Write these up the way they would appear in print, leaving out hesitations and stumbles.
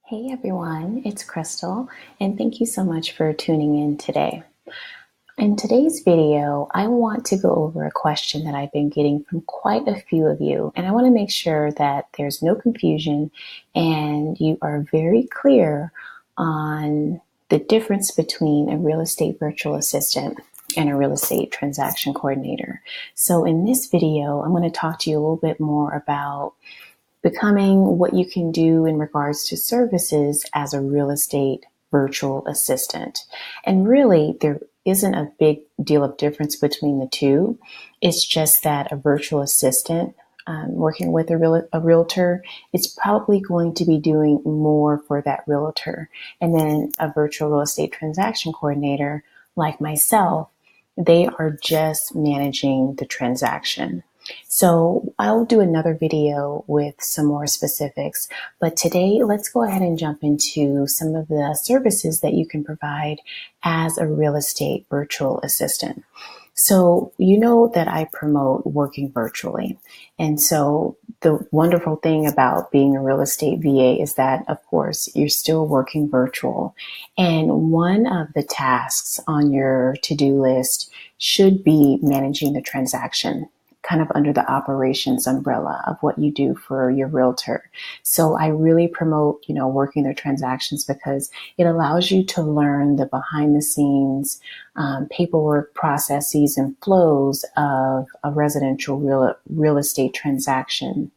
Hey everyone, it's Crystal, and thank you so much for tuning in today. In today's video, I want to go over a question that I've been getting from quite a few of you, and I want to make sure that there's no confusion and you are very clear on the difference between a real estate virtual assistant and a real estate transaction coordinator. So in this video, I'm going to talk to you a little bit more about becoming what you can do in regards to services as a real estate virtual assistant. And really, there isn't a big deal of difference between the two. It's just that a virtual assistant working with a realtor, it's probably going to be doing more for that realtor. And then a virtual real estate transaction coordinator, like myself, they are just managing the transaction. So I'll do another video with some more specifics, but today let's go ahead and jump into some of the services that you can provide as a real estate virtual assistant. So you know that I promote working virtually. And so the wonderful thing about being a real estate VA is that, of course, you're still working virtual. And one of the tasks on your to-do list should be managing the transaction, kind of under the operations umbrella of what you do for your realtor. So I really promote, working their transactions because it allows you to learn the behind the scenes paperwork processes and flows of a residential real estate transaction.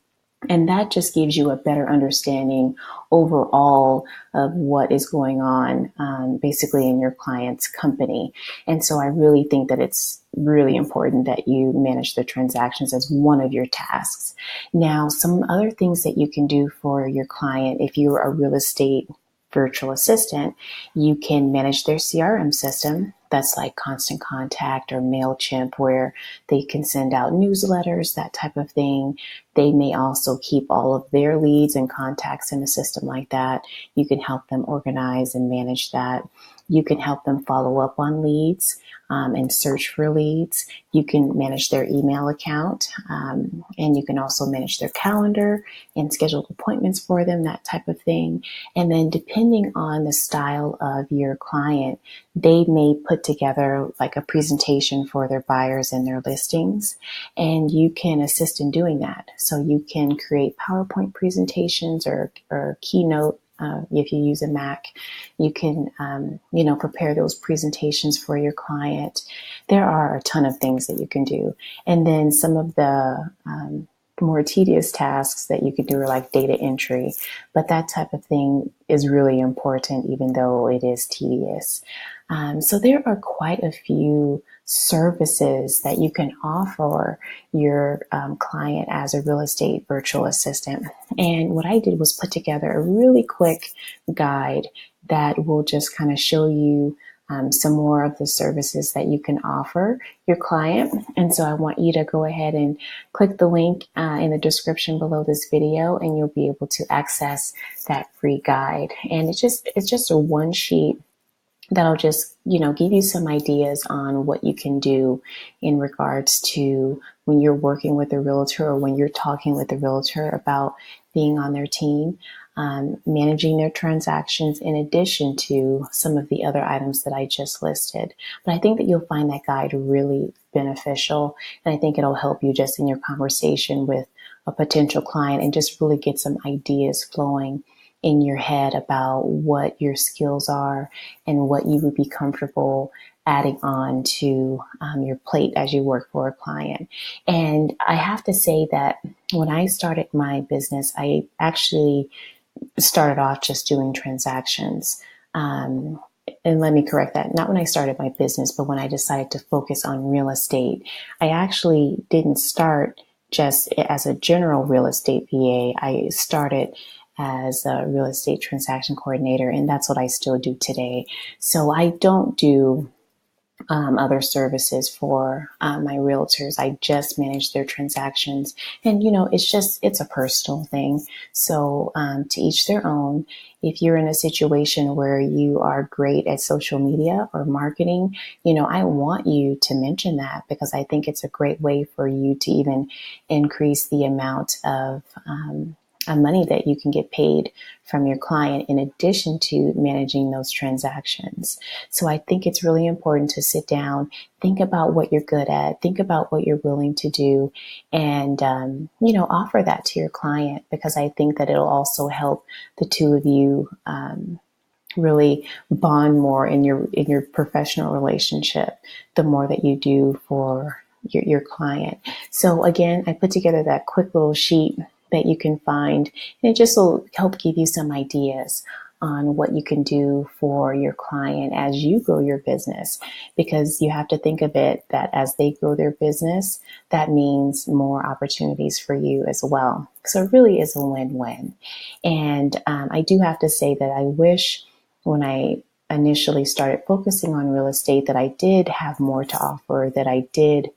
And that just gives you a better understanding overall of what is going on basically in your client's company. And so I really think that it's really important that you manage the transactions as one of your tasks. Now, some other things that you can do for your client if you're a real estate virtual assistant, you can manage their CRM system. That's like Constant Contact or MailChimp, where they can send out newsletters, that type of thing. They may also keep all of their leads and contacts in a system like that. You can help them organize and manage that. You can help them follow up on leads and search for leads. You can manage their email account, and you can also manage their calendar and schedule appointments for them, that type of thing. And then depending on the style of your client, they may put together like a presentation for their buyers and their listings, and you can assist in doing that. So you can create PowerPoint presentations or Keynote. If you use a Mac, you can, prepare those presentations for your client. There are a ton of things that you can do. And then some of the more tedious tasks that you could do are like data entry, but that type of thing is really important, even though it is tedious. So there are quite a few services that you can offer your client as a real estate virtual assistant. And what I did was put together a really quick guide that will just kind of show you some more of the services that you can offer your client. And so I want you to go ahead and click the link in the description below this video, and you'll be able to access that free guide. And it's just a one sheet that'll just, give you some ideas on what you can do in regards to when you're working with a realtor or when you're talking with a realtor about being on their team, managing their transactions in addition to some of the other items that I just listed. But I think that you'll find that guide really beneficial, and I think it'll help you just in your conversation with a potential client and just really get some ideas flowing in your head about what your skills are and what you would be comfortable adding on to your plate as you work for a client. And I have to say that when I started my business, I actually started off just doing transactions. And let me correct that. Not when I started my business, but when I decided to focus on real estate. I actually didn't start just as a general real estate VA. I started as a real estate transaction coordinator, and that's what I still do today. So I don't do other services for my realtors. I just manage their transactions, and it's a personal thing. So to each their own. If you're in a situation where you are great at social media or marketing, I want you to mention that, because I think it's a great way for you to even increase the amount of money that you can get paid from your client in addition to managing those transactions. So I think it's really important to sit down, think about what you're good at, think about what you're willing to do, and offer that to your client, because I think that it'll also help the two of you really bond more in your professional relationship the more that you do for your client. So again, I put together that quick little sheet that you can find, and it just will help give you some ideas on what you can do for your client as you grow your business, because you have to think of it that as they grow their business, that means more opportunities for you as well. So it really is a win-win. And I do have to say that I wish when I initially started focusing on real estate that I did have more to offer, that I did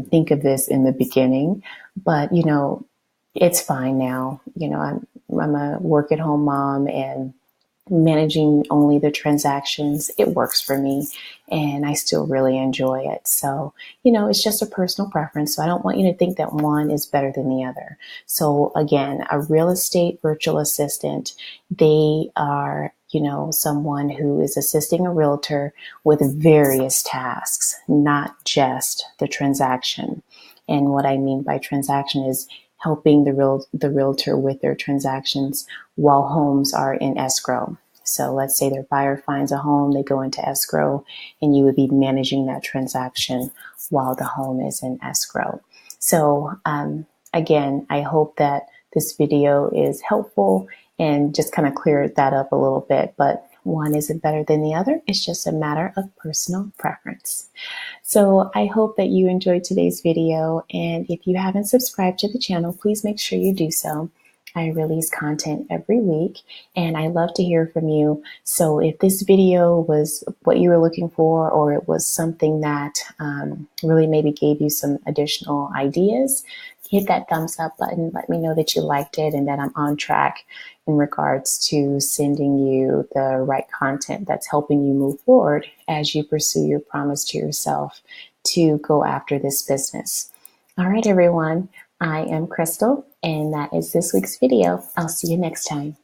think of this in the beginning. But, it's fine now. I'm a work at home mom, and managing only the transactions, it works for me, and I still really enjoy it. So, it's just a personal preference. So I don't want you to think that one is better than the other. So again, a real estate virtual assistant, they are, someone who is assisting a realtor with various tasks, not just the transaction. And what I mean by transaction is helping the realtor with their transactions while homes are in escrow. So let's say their buyer finds a home, they go into escrow, and you would be managing that transaction while the home is in escrow. So again, I hope that this video is helpful and just kind of cleared that up a little bit. But one isn't better than the other. It's just a matter of personal preference. So I hope that you enjoyed today's video. And if you haven't subscribed to the channel, please make sure you do so. I release content every week, and I love to hear from you. So if this video was what you were looking for, or it was something that really maybe gave you some additional ideas, hit that thumbs up button. Let me know that you liked it and that I'm on track in regards to sending you the right content that's helping you move forward as you pursue your promise to yourself to go after this business. All right, everyone. I am Crystal, and that is this week's video. I'll see you next time.